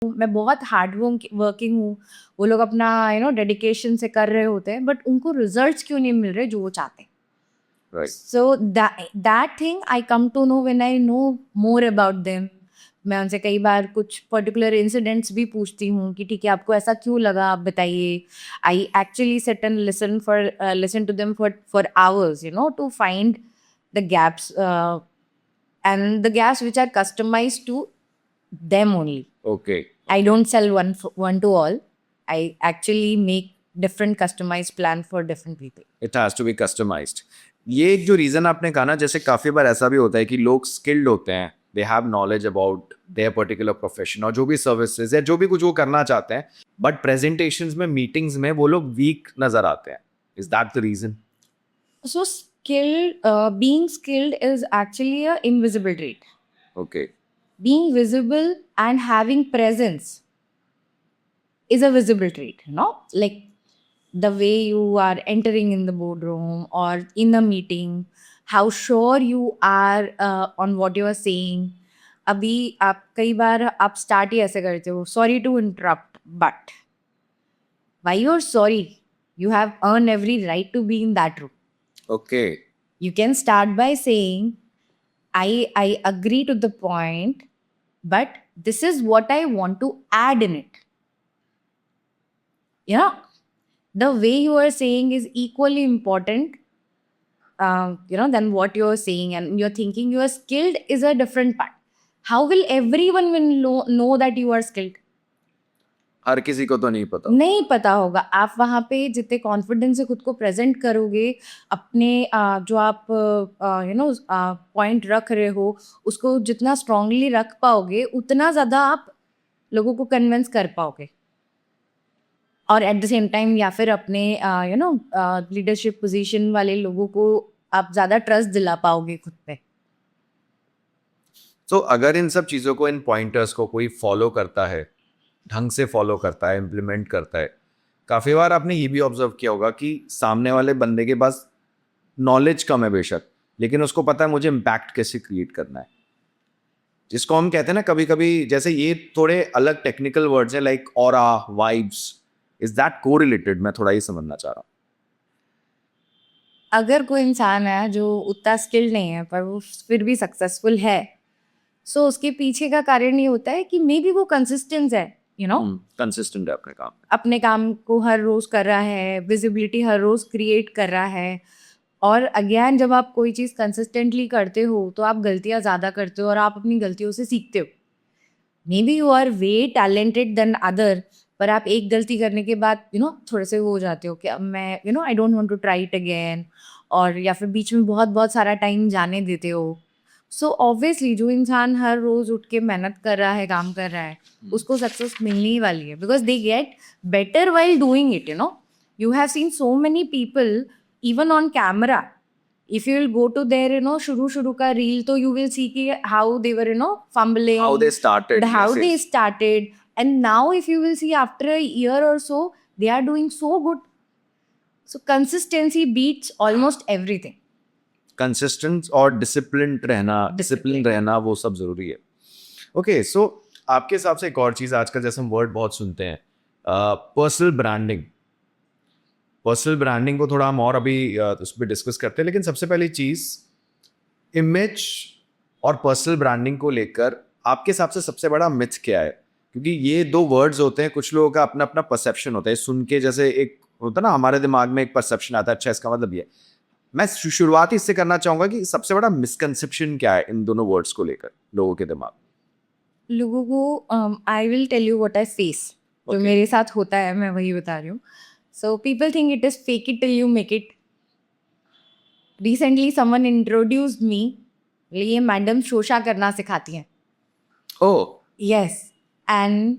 मैं बहुत hard working हूँ, वो लोग अपना डेडिकेशन से कर रहे होते हैं, बट उनको रिजल्ट्स क्यों नहीं मिल रहे जो वो चाहते हैं। Right. So that thing I come to know when I know more about them. मैं उनसे कई बार कुछ पर्टिकुलर इंसिडेंट्स भी पूछती हूँ कि ठीक है, आपको ऐसा क्यों लगा, आप बताइए। I actually sit and listen to them for hours, to find the gaps, and the gaps which are customized to them only. Okay. I don't sell one to all. I actually make different customized plan for different people. It has to be customised. ये जो reason आपने कहा ना, जैसे काफी बार ऐसा भी होता है कि लोग स्किल्ड होते हैं, they have knowledge about their particular profession और जो भी सर्विसेज है, जो भी कुछ वो करना चाहते हैं, बट प्रेजेंटेशंस में, मीटिंग्स में वो लोग वीक नजर आते हैं। Is that the reason? So being skilled is actually a invisible trait. Okay. Being visible and having presence is a visible trait, like the way you are entering in the boardroom or in a meeting, how sure you are on what you are saying. अभी आप कई बार आप start ही ऐसे करते हो, sorry to interrupt, but why you're sorry, you have earned every right to be in that room. Okay. You can start by saying, I agree to the point, but this is what I want to add in it. The way you are saying is equally important, than what you're saying, and you're thinking you are skilled is a different part. How will everyone will know that you are skilled? हर किसी को तो नहीं पता। नहीं पता होगा। आप वहाँ पे जितने कॉन्फिडेंस से खुद को प्रेजेंट करोगे, अपने जो आप पॉइंट रख रहे हो उसको जितना स्ट्रांगली रख पाओगे, उतना ज़्यादा आप लोगों को कन्विंस कर पाओगे, और एट द सेम टाइम या फिर अपने लीडरशिप पोजीशन वाले लोगों को आप ज़्यादा ट्रस्ट दिला पाओगे खुद पे। तो अगर इन सब चीज़ों को, इन पॉइंटर्स को कोई फॉलो करता है, ढंग से फॉलो करता है, इम्प्लीमेंट करता है, काफ़ी बार आपने ये भी ऑब्जर्व किया होगा कि सामने वाले बंदे के पास नॉलेज कम है बेशक, लेकिन उसको पता है मुझे इम्पैक्ट कैसे क्रिएट करना है। जिसको हम कहते हैं ना कभी कभी, जैसे ये थोड़े अलग टेक्निकल वर्ड्स हैं like aura, vibes, is that correlated? मैं थोड़ा ये समझना चाह रहा हूँ। अगर कोई इंसान है जो उतना स्किल्ड नहीं है पर वो फिर भी सक्सेसफुल है, सो उसके पीछे का कारण ये होता है कि मे बी वो कंसिस्टेंस है, कंसिस्टेंट है अपने काम। अपने काम को हर रोज कर रहा है, विजिबिलिटी हर रोज क्रिएट कर रहा है। और अगेन, जब आप कोई चीज़ कंसिस्टेंटली करते हो तो आप गलतियाँ ज़्यादा करते हो और आप अपनी गलतियों से सीखते हो। Maybe you are way talented than other, पर आप एक गलती करने के बाद थोड़े से वो हो जाते हो कि अब मैं I don't want to try it again, और या फिर बीच में बहुत बहुत सारा टाइम जाने देते हो। सो ऑब्वियसली जो इंसान हर रोज उठ के मेहनत कर रहा है, काम कर रहा है, उसको सक्सेस मिलने ही वाली है, because they get better while doing it. You have seen so many people even on camera. if you will go to their shuru ka reel, तो you will see ki how they were fumbling, How they started, how yes, they yes. started, and now if you will see after a year or so, they are doing so good. So consistency beats almost everything. Consistent और discipline रहना वो सब जरूरी है। Okay, सो आपके हिसाब से एक और चीज आजकल जैसे हम वर्ड बहुत सुनते हैं, पर्सनल ब्रांडिंग। पर्सनल ब्रांडिंग को थोड़ा हम और अभी उस पर डिस्कस करते हैं, लेकिन सबसे पहली चीज, इमेज और पर्सनल ब्रांडिंग को लेकर आपके हिसाब से सबसे बड़ा मिथ क्या है? क्योंकि ये दो वर्ड्स होते हैं, कुछ लोगों का अपना अपना परसेप्शन होता है सुन के, जैसे एक होता है ना हमारे दिमाग में एक परसेप्शन आता है, अच्छा इसका मतलब ये। मैं शुरुआत इससे करना चाहूंगा कि सबसे बड़ा मिसकंसेप्शन क्या है इन दोनों वर्ड्स को लेकर लोगों के दिमाग? लोगों को I will tell you what I face, जो Okay. मेरे साथ होता है मैं वही बता रही हूँ। So people think it is fake it till you make it. Recently someone introduced me, ये मैडम शोशा करना सिखाती हैं। Oh, Yes, and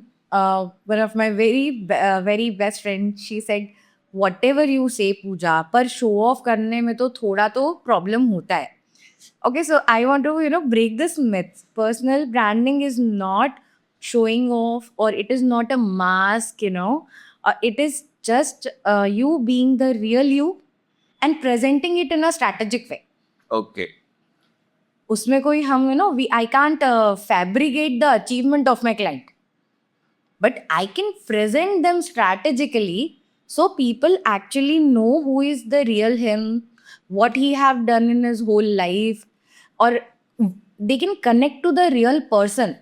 one of my very best friend, she said, whatever you say पूजा, पर show off करने में तो थोड़ा तो problem होता है। Okay, so I want to break this myth. Personal branding is not showing off, or it is not a mask. It is just you being the real you and presenting it in a strategic way. okay. उसमें कोई हम I can't fabricate the achievement of my client. but I can present them strategically so people actually know who is the real him, what he have done in his whole life, or they can connect to the real person.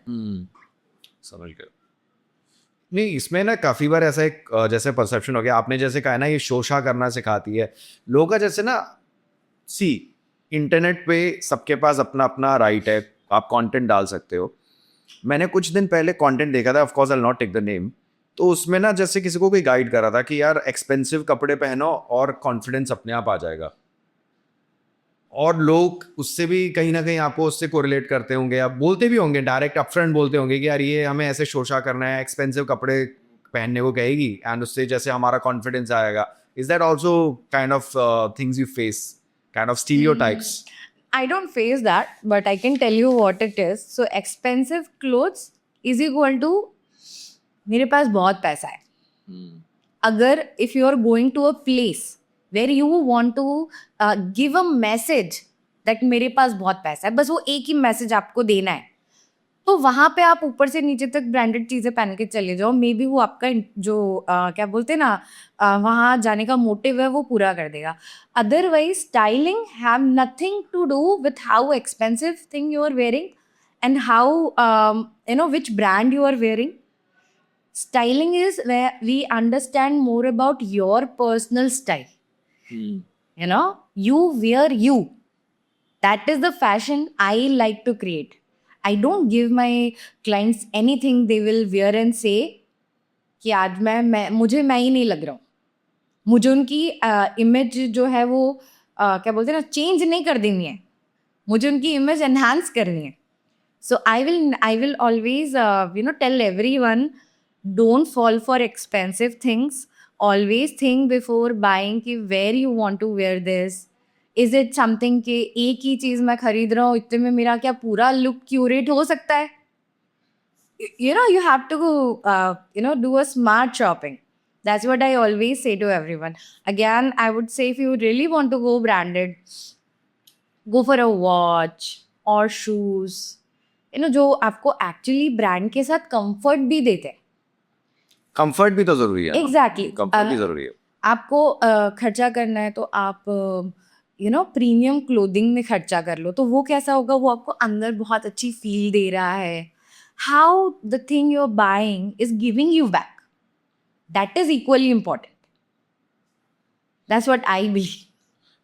समझ गया. नहीं, इसमें ना काफ़ी बार ऐसा एक जैसे perception हो गया, आपने जैसे कहा ना ये शोशा करना सिखाती है लोगों का, जैसे ना सी इंटरनेट पे सबके पास अपना अपना राइट है, आप कंटेंट डाल सकते हो. मैंने कुछ दिन पहले कंटेंट देखा था, of course I will not take the name, तो उसमें ना जैसे किसी को कोई गाइड कर रहा था कि यार एक्सपेंसिव कपड़े पहनो और कॉन्फिडेंस अपने आप आ जाएगा, और लोग उससे भी कहीं ना कहीं आपको उससे कोरिलेट करते होंगे, आप बोलते भी होंगे, डायरेक्ट अपफ्रंट बोलते होंगे कि यार ये हमें ऐसे शोशा करना है, एक्सपेंसिव कपड़े पहनने को कहेगी एंड उससे जैसे हमारा कॉन्फिडेंस आएगा. Is that also kind of things you face, kind of stereotypes? I don't face that, but I can tell you what it is. So expensive clothes is equal to मेरे पास बहुत पैसा है. अगर if you are going to a place where you want to give a message that मेरे पास बहुत पैसा है, बस वो एक ही मैसेज आपको देना है, तो वहाँ पे आप ऊपर से नीचे तक ब्रांडेड चीज़ें पहन के चले जाओ, मे बी वो आपका जो क्या बोलते हैं ना वहाँ जाने का मोटिव है वो पूरा कर देगा. Otherwise styling have nothing to do with how expensive thing you are wearing and how you know which brand you are wearing. Styling is where we understand more about your personal style. You know, you wear you. That is the fashion I like to create. I don't give my clients anything they will wear and say कि आज मुझे मैं ही नहीं लग रहा हूँ. मुझे उनकी इमेज जो है वो क्या बोलते हैं ना, चेंज नहीं कर देनी है, मुझे उनकी इमेज एनहांस करनी है. So I will always tell everyone, don't fall for expensive things. Always think before buying कि where you want to wear this. Is it something कि एक ही चीज़ मैं खरीद रहा हूँ, इतने में मेरा क्या पूरा लुक क्यूरेट हो सकता है? You have to do a smart shopping. That's what I always say to everyone. Again, I would say if you really want to go branded, go for a watch or shoes. जो आपको actually brand के साथ comfort भी देते हैं. Comfort भी तो जरूरी है. एग्जैक्टली, कंफर्ट भी जरूरी है. आपको खर्चा करना है तो आप प्रीमियम क्लोथिंग में खर्चा कर लो, तो वो कैसा होगा, वो आपको अंदर बहुत अच्छी फील दे रहा है. How the thing you are buying is giving you back, that is equally important. That's what I believe.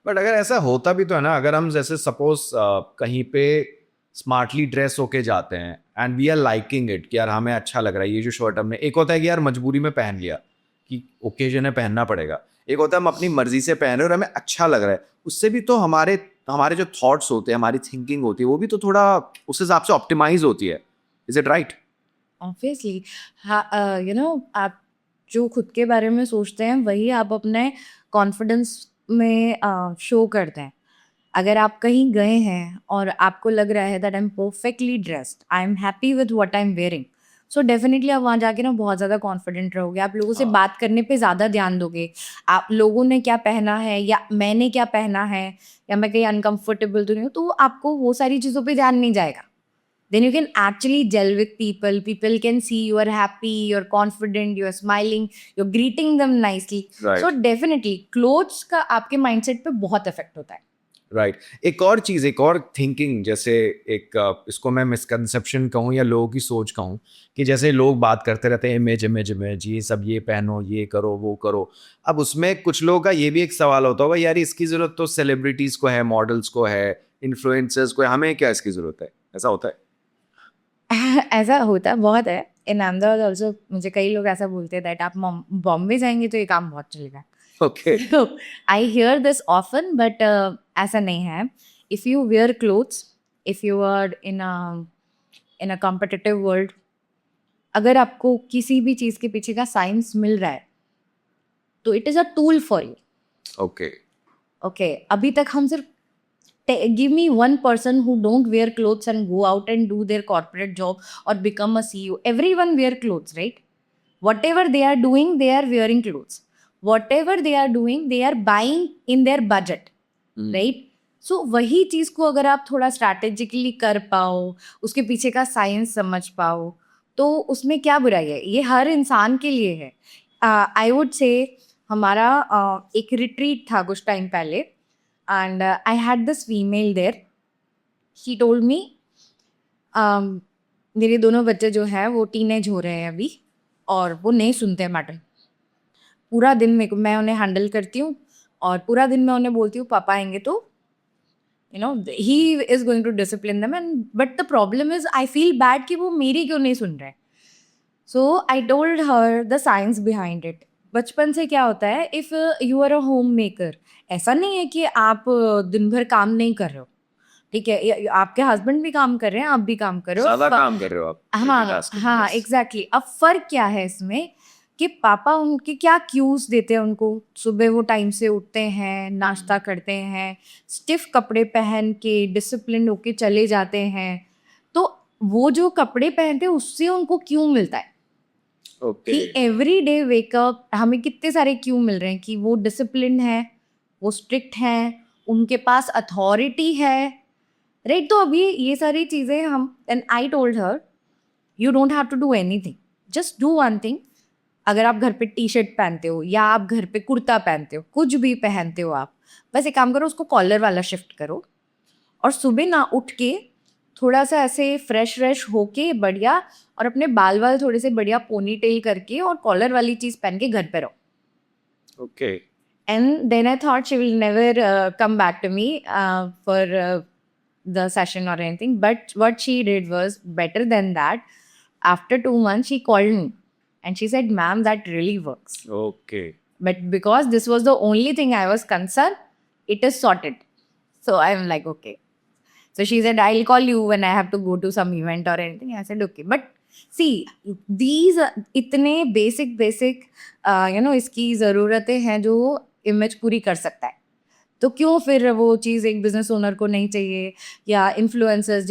But अगर ऐसा होता भी तो है ना, अगर हम जैसे सपोज कहीं पे स्मार्टली ड्रेस होके जाते हैं and we are liking it कि यार हमें अच्छा लग रहा है ये जो शर्ट हमने, एक होता है कि यार मजबूरी में पहन लिया कि ओकेजन है पहनना पड़ेगा, एक होता है हम अपनी मर्जी से पहन रहे और हमें अच्छा लग रहा है, उससे भी तो हमारे जो थॉट्स होते हैं, हमारी थिंकिंग होती है, वो भी तो थोड़ा उस हिसाब से ऑप्टिमाइज होती है. Is it right? ऑब्वियसली. आप जो खुद के बारे में सोचते हैं वही आप अपने कॉन्फिडेंस में शो करते हैं. अगर आप कहीं गए हैं और आपको लग रहा है that I am perfectly dressed, I am happy with what I am wearing, so definitely आप वहाँ जाके ना बहुत ज़्यादा कॉन्फिडेंट रहोगे. आप लोगों से बात करने पे ज़्यादा ध्यान दोगे, आप लोगों ने क्या पहना है या मैंने क्या पहना है या मैं कहीं अनकंफर्टेबल तो नहीं हूँ, तो आपको वो सारी चीज़ों पे ध्यान नहीं जाएगा. Then you can actually gel with people. People can see you are happy, you're confident, you're smiling, you're greeting them nicely. Right. So definitely clothes का आपके mindset पे बहुत effect होता है. राइट. एक और चीज़, एक और थिंकिंग, जैसे एक इसको मैं मिसकंसेप्शन कहूँ या लोगों की सोच कहूँ, कि जैसे लोग बात करते रहते हैं इमेज इमेज इमेज, ये सब ये पहनो, ये करो, वो करो. अब उसमें कुछ लोगों का ये भी एक सवाल होता होगा, यार इसकी ज़रूरत तो सेलिब्रिटीज़ को है, मॉडल्स को है, इन्फ्लुएंसर्स को है, हमें क्या इसकी ज़रूरत है? ऐसा होता है? ऐसा होता है, बहुत है. इन अहमदाबाद ऑल्सो मुझे कई लोग ऐसा बोलते हैं दैट आप बॉम्बे जाएंगे तो ये काम बहुत चलेगा. Okay. So I hear this often, but ऐसा नहीं है. If you wear clothes, if you are in a competitive world, अगर आपको किसी भी चीज़ के पीछे का साइंस मिल रहा है तो it is a tool for you. Okay. Okay, अभी तक हम सिर्फ give me one person who don't wear clothes and go out and do their corporate job or become a CEO. Everyone wear clothes, right? Whatever they are doing, they are wearing clothes. Whatever they are doing, they are buying in their budget, right? So वही चीज़ को अगर आप थोड़ा strategically कर पाओ, उसके पीछे का साइंस समझ पाओ, तो उसमें क्या बुराई है? ये हर इंसान के लिए है। आई वुड से हमारा एक रिट्रीट था कुछ टाइम पहले, and I had this female there. She told me, मेरे दोनों बच्चे जो हैं वो टीनेज हो रहे हैं अभी, और वो नहीं सुनते हैं मैटर। पूरा दिन मैं उन्हें हैंडल करती हूँ, और पूरा दिन मैं उन्हें बोलती हूँ पापा आएंगे तो he is going to discipline them, and but the problem is I feel bad कि वो मेरी क्यों नहीं सुन रहे। So I told her the science behind it. बचपन से क्या होता है, if you are a home maker, ऐसा नहीं है कि आप दिन भर काम नहीं कर रहे हो, ठीक है? आपके हस्बैंड भी काम कर रहे हैं, आप भी काम कर रहे हो। ज्यादा काम कर रहे हो आप, हाँ multitasking, हाँ, yes. एग्जैक्टली। अब फर्क क्या है इसमें कि पापा उनके क्या क्यूज देते हैं उनको। सुबह वो टाइम से उठते हैं, नाश्ता करते हैं, स्टिफ कपड़े पहन के डिसिप्लिन होके चले जाते हैं। तो वो जो कपड़े पहनते हैं उससे उनको क्यों मिलता है ओके कि एवरी डे वेकअप। हमें कितने सारे क्यों मिल रहे हैं कि वो डिसिप्लिन है, वो स्ट्रिक्ट हैं, उनके पास अथॉरिटी है, राइट? तो अभी ये सारी चीज़ें हम, and I told her you don't have to do anything, just do one thing. अगर आप घर पे टी शर्ट पहनते हो या आप घर पे कुर्ता पहनते हो, कुछ भी पहनते हो आप, बस एक काम करो, उसको कॉलर वाला शिफ्ट करो, और सुबह ना उठ के थोड़ा सा ऐसे फ्रेश व्रेश होके बढ़िया, और अपने बाल वाल थोड़े से बढ़िया पोनी टेल करके और कॉलर वाली चीज़ पहन के घर पे रहो। Okay And then I thought she will never come back to me for the session or anything. But what she did was better than that. After 2 months, she called me and she said, "Ma'am, that really works." Okay But because this was the only thing I was concerned, it is sorted. So I'm like, okay. So she said, "I'll call you when I have to go to some event or anything." I said, okay. But see, these इतने basic इसकी ज़रूरतें हैं जो image पूरी कर सकता है। तो क्यों फिर वो चीज़ एक बिजनेस ओनर को नहीं चाहिए, या इन्फ्लुएंसर्स